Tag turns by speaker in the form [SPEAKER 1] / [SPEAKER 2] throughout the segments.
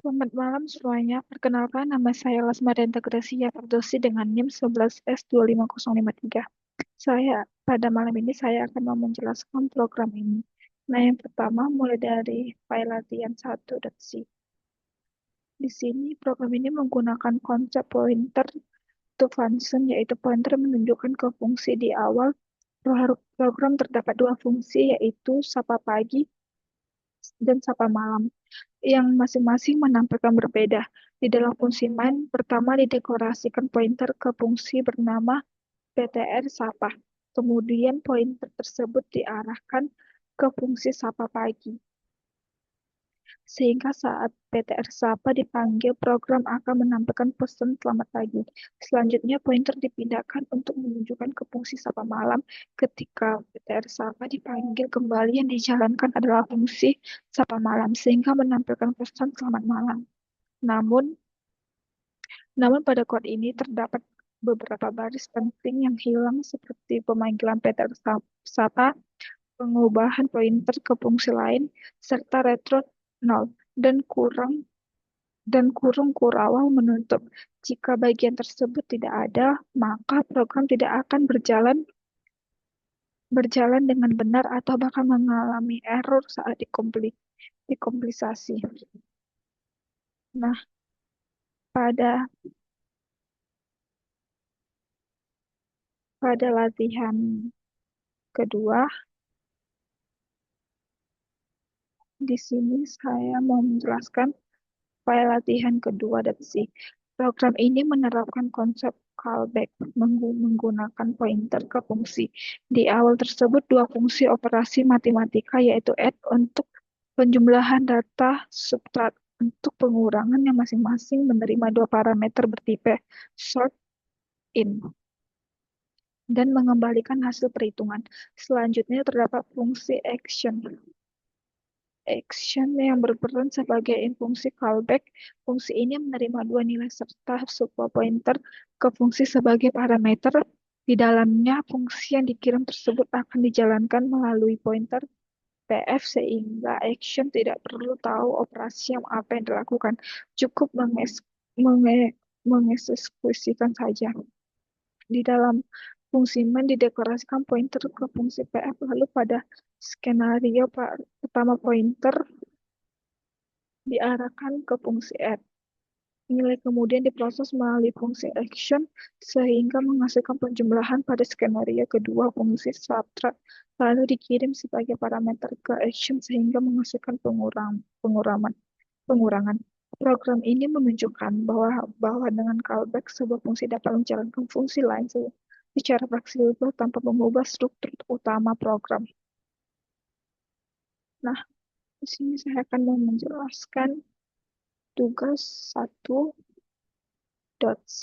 [SPEAKER 1] Selamat malam semuanya. Perkenalkan, nama saya Lasmarianta Gracia Fardossi dengan NIM 11S25053. Pada malam ini saya akan mau menjelaskan program ini. Nah, yang pertama mulai dari file latihan 1.c. Di sini program ini menggunakan konsep pointer to function, yaitu pointer menunjukkan ke fungsi di awal. Program terdapat dua fungsi, yaitu sapa pagi dan sapa malam, yang masing-masing menampilkan berbeda. Di dalam fungsi main, pertama didekorasikan pointer ke fungsi bernama ptr sapa. Kemudian pointer tersebut diarahkan ke fungsi sapa pagi. Sehingga saat ptr sapa dipanggil, program akan menampilkan pesan selamat pagi. Selanjutnya, pointer dipindahkan untuk menunjukkan ke fungsi sapa malam. Ketika ptr sapa dipanggil kembali, yang dijalankan adalah fungsi sapa malam, sehingga menampilkan pesan selamat malam. Namun pada kode ini terdapat beberapa baris penting yang hilang, seperti pemanggilan ptr sapa, pengubahan pointer ke fungsi lain, serta retro 0 dan kurung kurawal menutup. Jika bagian tersebut tidak ada, maka program tidak akan berjalan dengan benar atau bahkan mengalami error saat dikomplisasi. Nah, pada latihan kedua, di sini saya mau menjelaskan file latihan kedua dan C. Program ini menerapkan konsep callback menggunakan pointer ke fungsi. Di awal tersebut dua fungsi operasi matematika, yaitu add untuk penjumlahan data, subtract untuk pengurangan, yang masing-masing menerima dua parameter bertipe sort in dan mengembalikan hasil perhitungan. Selanjutnya terdapat fungsi action yang berperan sebagai fungsi callback. Fungsi ini menerima dua nilai serta sebuah pointer ke fungsi sebagai parameter. Di dalamnya, fungsi yang dikirim tersebut akan dijalankan melalui pointer PF, sehingga action tidak perlu tahu operasi yang apa yang dilakukan. Cukup mengeksekusikan saja. Di dalam fungsi main didekorasikan pointer ke fungsi PF, lalu pada skenario pertama pointer diarahkan ke fungsi add. Nilai kemudian diproses melalui fungsi action sehingga menghasilkan penjumlahan. Pada skenario kedua, fungsi subtract lalu dikirim sebagai parameter ke action sehingga menghasilkan pengurangan. Program ini menunjukkan bahwa dengan callback sebuah fungsi dapat menjalankan fungsi lain secara fleksibel tanpa mengubah struktur utama program. Nah, di sini saya akan menjelaskan tugas 1.c.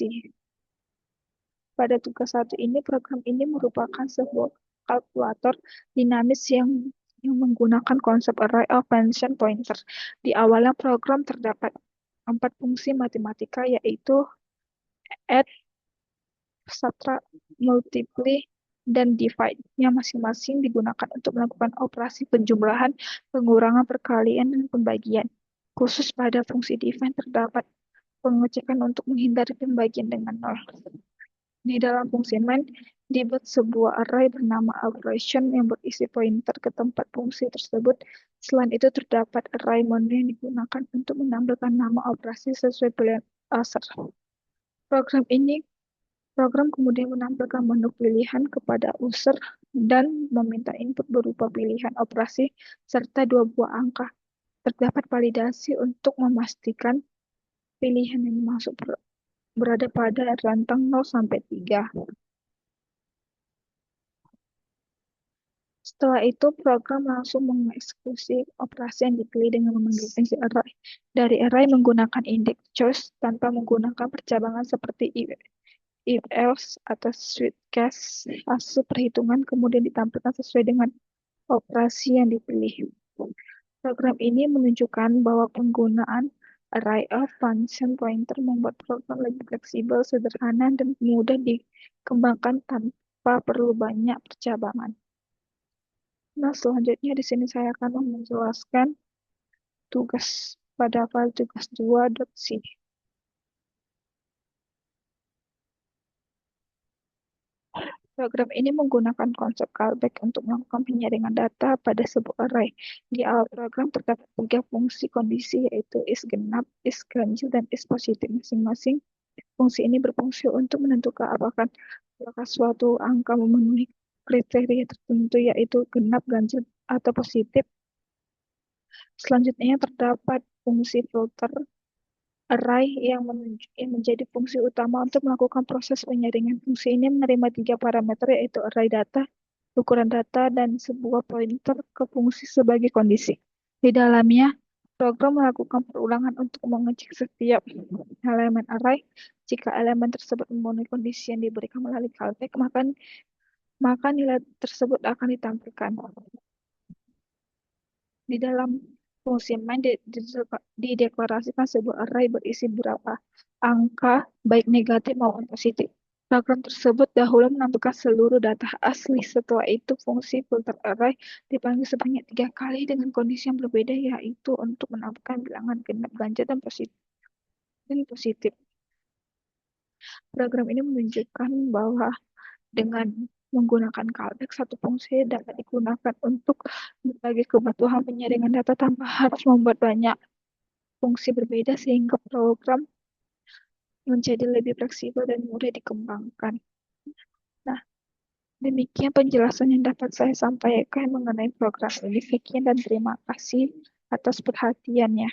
[SPEAKER 1] Pada tugas 1 ini, program ini merupakan sebuah kalkulator dinamis yang menggunakan konsep array of function pointer. Di awalnya program terdapat 4 fungsi matematika, yaitu add, subtract, multiply, dan divide, yang masing-masing digunakan untuk melakukan operasi penjumlahan, pengurangan, perkalian, dan pembagian. Khusus pada fungsi divide terdapat pengecekan untuk menghindari pembagian dengan 0. Di dalam fungsi main, dibuat sebuah array bernama operation yang berisi pointer ke tempat fungsi tersebut. Selain itu, terdapat array mode yang digunakan untuk menampilkan nama operasi sesuai pilihan user. Program kemudian menampilkan menu pilihan kepada user dan meminta input berupa pilihan operasi serta dua buah angka. Terdapat validasi untuk memastikan pilihan yang masuk berada pada rentang 0 sampai 3. Setelah itu, program langsung mengeksekusi operasi yang dipilih dengan memanggil fungsi array. Dari array menggunakan index choice tanpa menggunakan percabangan seperti if else atau switch case. Hasil perhitungan kemudian ditampilkan sesuai dengan operasi yang dipilih. Program ini menunjukkan bahwa penggunaan array of function pointer membuat program lebih fleksibel, sederhana, dan mudah dikembangkan tanpa perlu banyak percabangan. Nah, selanjutnya di sini saya akan menjelaskan tugas pada file tugas 2.c. Program ini menggunakan konsep callback untuk melakukan penyaringan data pada sebuah array. Di awal program terdapat tiga fungsi kondisi, yaitu is genap, is ganjil, dan is positif. Masing-masing fungsi ini berfungsi untuk menentukan apakah suatu angka memenuhi kriteria tertentu, yaitu genap, ganjil, atau positif. Selanjutnya terdapat fungsi filter array yang menjadi fungsi utama untuk melakukan proses penyaringan. Fungsi ini menerima tiga parameter, yaitu array data, ukuran data, dan sebuah pointer ke fungsi sebagai kondisi. Di dalamnya, program melakukan perulangan untuk mengecek setiap elemen array. Jika elemen tersebut memenuhi kondisi yang diberikan melalui callback, maka nilai tersebut akan ditampilkan. Di dalam fungsi main dideklarasikan sebuah array berisi beberapa angka, baik negatif maupun positif. Program tersebut dahulu menampilkan seluruh data asli. Setelah itu, fungsi filter array dipanggil sebanyak 3 kali dengan kondisi yang berbeda, yaitu untuk menampilkan bilangan genap, ganjil, dan positif. Program ini menunjukkan bahwa dengan menggunakan callback, satu fungsi dapat digunakan untuk berbagai kebutuhan penyaringan data tanpa harus membuat banyak fungsi berbeda, sehingga program menjadi lebih fleksibel dan mudah dikembangkan. Nah, demikian penjelasan yang dapat saya sampaikan mengenai program ini. Sekian dan terima kasih atas perhatiannya.